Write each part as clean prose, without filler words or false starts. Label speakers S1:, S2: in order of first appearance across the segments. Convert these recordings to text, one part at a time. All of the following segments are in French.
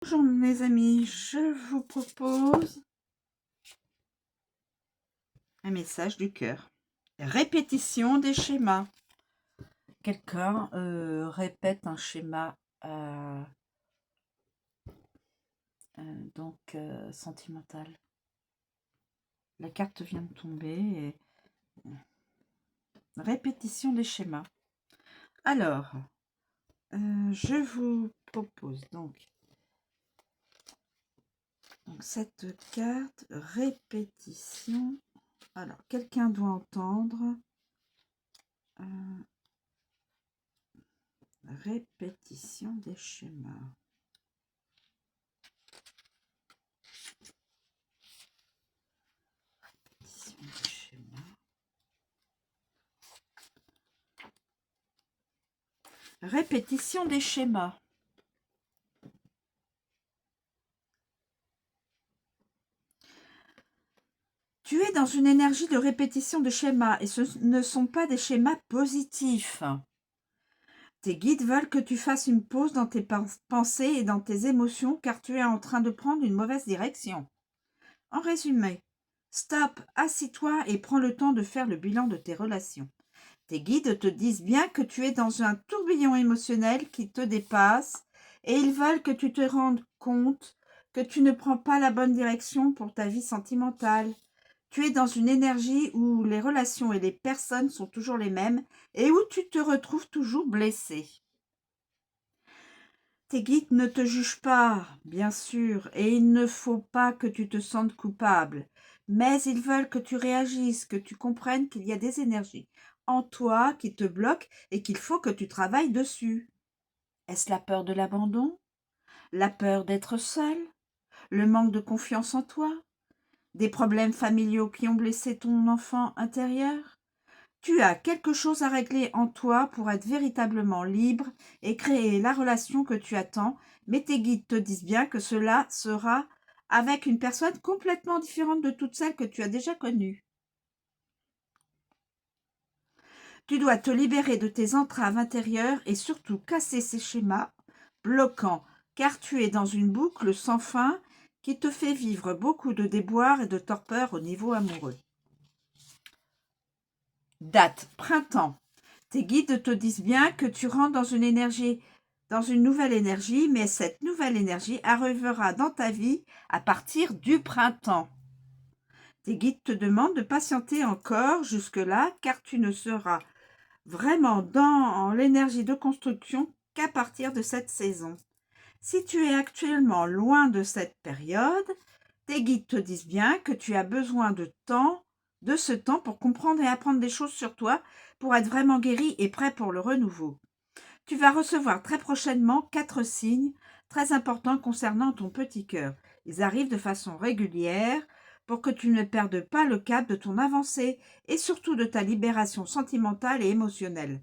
S1: Bonjour mes amis, je vous propose un message du cœur. Répétition des schémas. Quelqu'un répète un schéma sentimental. La carte vient de tomber. Et... Répétition des schémas. Alors, je vous propose donc cette carte répétition. Alors, quelqu'un doit entendre répétition des schémas. Répétition des schémas. Répétition des schémas. Tu es dans une énergie de répétition de schémas et ce ne sont pas des schémas positifs. Tes guides veulent que tu fasses une pause dans tes pensées et dans tes émotions car tu es en train de prendre une mauvaise direction. En résumé, stop, assis-toi et prends le temps de faire le bilan de tes relations. Tes guides te disent bien que tu es dans un tourbillon émotionnel qui te dépasse et ils veulent que tu te rendes compte que tu ne prends pas la bonne direction pour ta vie sentimentale. Tu es dans une énergie où les relations et les personnes sont toujours les mêmes et où tu te retrouves toujours blessé. Tes guides ne te jugent pas, bien sûr, et il ne faut pas que tu te sentes coupable, mais ils veulent que tu réagisses, que tu comprennes qu'il y a des énergies en toi qui te bloquent et qu'il faut que tu travailles dessus. Est-ce la peur de l'abandon? La peur d'être seul? Le manque de confiance en toi? Des problèmes familiaux qui ont blessé ton enfant intérieur? Tu as quelque chose à régler en toi pour être véritablement libre et créer la relation que tu attends, mais tes guides te disent bien que cela sera avec une personne complètement différente de toutes celles que tu as déjà connues. Tu dois te libérer de tes entraves intérieures et surtout casser ces schémas bloquants, car tu es dans une boucle sans fin qui te fait vivre beaucoup de déboires et de torpeur au niveau amoureux. Date, printemps. Tes guides te disent bien que tu rentres dans une nouvelle énergie, mais cette nouvelle énergie arrivera dans ta vie à partir du printemps. Tes guides te demandent de patienter encore jusque-là, car tu ne seras vraiment dans l'énergie de construction qu'à partir de cette saison. Si tu es actuellement loin de cette période, tes guides te disent bien que tu as besoin de ce temps pour comprendre et apprendre des choses sur toi, pour être vraiment guéri et prêt pour le renouveau. Tu vas recevoir très prochainement 4 signes très importants concernant ton petit cœur. Ils arrivent de façon régulière pour que tu ne perdes pas le cap de ton avancée et surtout de ta libération sentimentale et émotionnelle.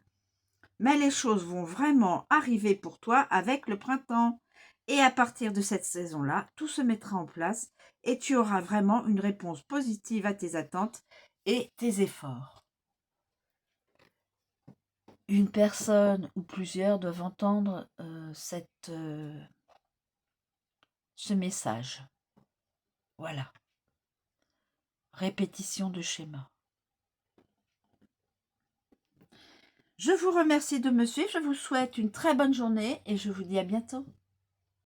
S1: Mais les choses vont vraiment arriver pour toi avec le printemps. Et à partir de cette saison-là, tout se mettra en place et tu auras vraiment une réponse positive à tes attentes et tes efforts. Une personne ou plusieurs doivent entendre ce message. Voilà. Répétition de schéma. Je vous remercie de me suivre, je vous souhaite une très bonne journée et je vous dis à bientôt.